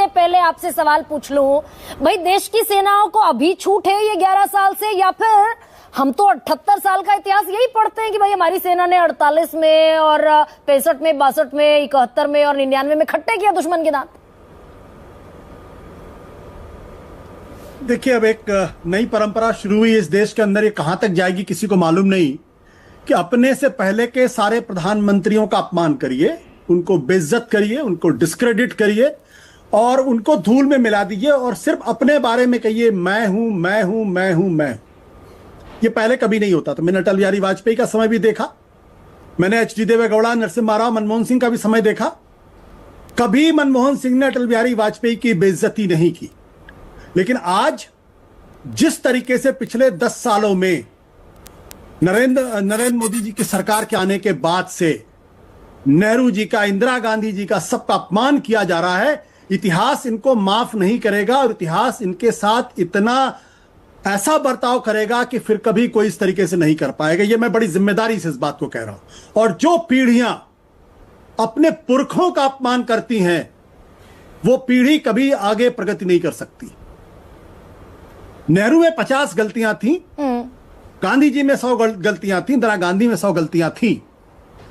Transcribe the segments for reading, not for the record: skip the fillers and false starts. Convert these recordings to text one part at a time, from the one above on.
मैं पहले आपसे सवाल पूछ लूं, भाई देश की सेनाओं को अभी छूट है ये 11 साल से, या फिर हम तो 78 साल का इतिहास यही पढ़ते हैं कि भाई हमारी सेना ने 48 में और 65 में, 62 में, 71 में और 99 में खट्टे किया दुश्मन के दांत। देखिए, अब एक नई परंपरा शुरू हुई इस देश के अंदर, ये कहां तक जाएगी किसी को मालूम नहीं, कि अपने से पहले के सारे प्रधानमंत्रियों का अपमान करिए, उनको बेइज्जत करिए, उनको डिस्क्रेडिट करिए और उनको धूल में मिला दीजिए और सिर्फ अपने बारे में कहिए मैं हूं, मैं हूं, मैं हूं, मैं। ये पहले कभी नहीं होता था। मैंने अटल बिहारी वाजपेयी का समय भी देखा, मैंने एच डी देवेगौड़ा, नरसिम्हा राव, मनमोहन सिंह का भी समय देखा। कभी मनमोहन सिंह ने अटल बिहारी वाजपेयी की बेइज्जती नहीं की। लेकिन आज जिस तरीके से पिछले 10 सालों में नरेंद्र मोदी जी की सरकार के आने के बाद से नेहरू जी का, इंदिरा गांधी जी का सबका अपमान किया जा रहा है, इतिहास इनको माफ नहीं करेगा और इतिहास इनके साथ इतना ऐसा बर्ताव करेगा कि फिर कभी कोई इस तरीके से नहीं कर पाएगा। ये मैं बड़ी जिम्मेदारी से इस बात को कह रहा हूं। और जो पीढ़ियां अपने पुरखों का अपमान करती हैं, वो पीढ़ी कभी आगे प्रगति नहीं कर सकती। नेहरू में 50 गलतियां थी, गांधी जी में 100 गलतियां थी, इंदिरा गांधी में 100 गलतियां थी,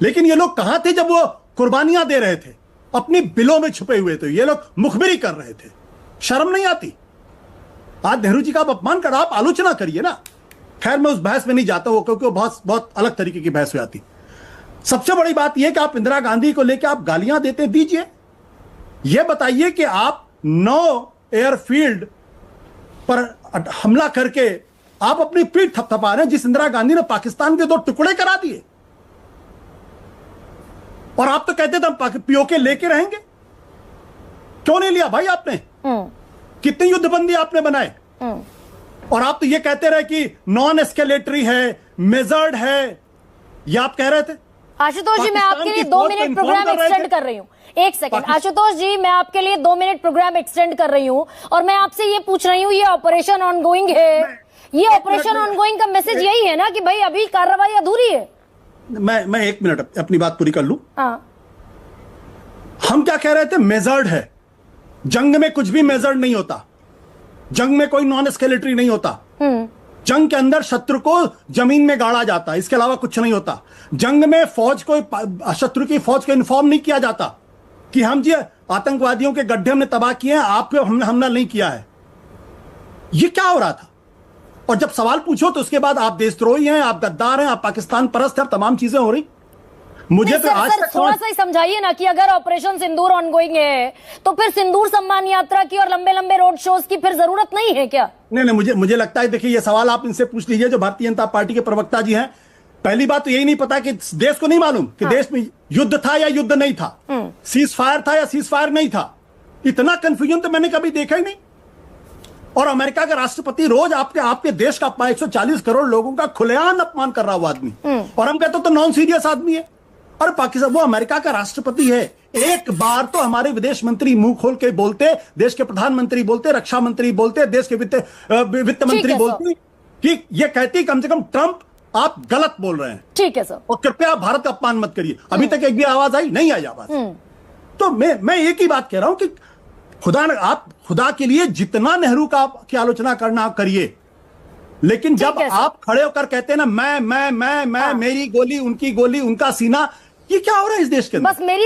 लेकिन ये लोग कहां थे जब वो कुर्बानियां दे रहे थे? अपनी बिलों में छुपे हुए थे। ये लोग मुखबिरी कर रहे थे। शर्म नहीं आती? आज नेहरू जी का आप अपमान कर, आप आलोचना करिए ना। खैर, मैं उस बहस में नहीं जाता हूं क्योंकि वो बहुत अलग तरीके की बहस हो जाती। सबसे बड़ी बात यह कि आप इंदिरा गांधी को लेकर आप गालियां देते दीजिए। यह बताइए कि आप 9 एयरफील्ड पर हमला करके आप अपनी पीठ थपथपा रहे हैं, जिस इंदिरा गांधी ने पाकिस्तान के 2 टुकड़े करा दिए। और आप तो कहते थे हम पीओके लेके रहेंगे। क्यों नहीं लिया भाई आपने? कितनी युद्धबंदी आपने बनाए? और आप तो ये कहते रहे कि नॉन एस्केलेटरी है, मेजर्ड है, ये आप कह रहे थे। आशुतोष जी, मैं आपके लिए 2 मिनट प्रोग्राम एक्सटेंड कर रही हूँ। एक सेकंड आशुतोष जी, मैं आपके लिए 2 मिनट प्रोग्राम एक्सटेंड कर रही हूँ और मैं आपसे ये पूछ रही हूँ, ये ऑपरेशन ऑनगोइंग है, ये ऑपरेशन ऑनगोइंग का मैसेज यही है ना कि भाई अभी कार्रवाई अधूरी है? मैं 1 मिनट अपनी बात पूरी कर लूं। हाँ। हम क्या कह रहे थे? मेजर्ड है। जंग में कुछ भी मेजर्ड नहीं होता। जंग में कोई नॉन एस्केलेटरी नहीं होता। जंग के अंदर शत्रु को जमीन में गाड़ा जाता है, इसके अलावा कुछ नहीं होता। जंग में फौज को, शत्रु की फौज को इन्फॉर्म नहीं किया जाता कि हम जी आतंकवादियों के गड्ढे हमने तबाह किए हैं, आपको हमने हमला नहीं किया है। ये क्या हो रहा था? और जब सवाल पूछो तो उसके बाद आप देशद्रोही हैं, आप गद्दार हैं, आप पाकिस्तान परस्त हैं, तमाम चीजें हो रही। मुझे तो आज तक थोड़ा सा ही समझाइए ना कि अगर ऑपरेशन सिंदूर ऑनगोइंग है तो फिर सिंदूर सम्मान यात्रा की और लंबे लंबे रोड शोज की फिर जरूरत नहीं है क्या? नहीं, मुझे लगता है, देखिए, ये सवाल आप इनसे पूछ लीजिए जो भारतीय जनता पार्टी के प्रवक्ता जी हैं। पहली बात तो यही नहीं पता कि देश को नहीं मालूम कि देश में युद्ध था या युद्ध नहीं था, सीज फायर था या सीज फायर नहीं था। इतना कंफ्यूजन तो मैंने कभी देखा ही नहीं। और अमेरिका का राष्ट्रपति रोज आपके देश का 140 करोड़ लोगों का खुलेआम अपमान कर रहा हुआ आदमी, और हम कहते तो नॉन सीरियस आदमी है। और पाकिस्तान, वो अमेरिका का राष्ट्रपति है। एक बार तो हमारे विदेश मंत्री मुंह खोल के बोलते, देश के प्रधानमंत्री बोलते, रक्षा मंत्री बोलते, देश के वित्त मंत्री बोलते कि ये कहती कम से कम ट्रंप आप गलत बोल रहे हैं। ठीक है सर, और कृपया भारत का अपमान मत करिए। अभी तक एक भी आवाज आई नहीं, आई आवाज। तो मैं एक ही बात कह रहा हूं कि आप खुदा के लिए जितना नेहरू की आलोचना करना करिए, लेकिन जब आप खड़े होकर कहते हैं ना मैं, मेरी गोली, उनकी गोली, उनका सीना, ये क्या हो रहा है इस देश के अंदर? बस मेरी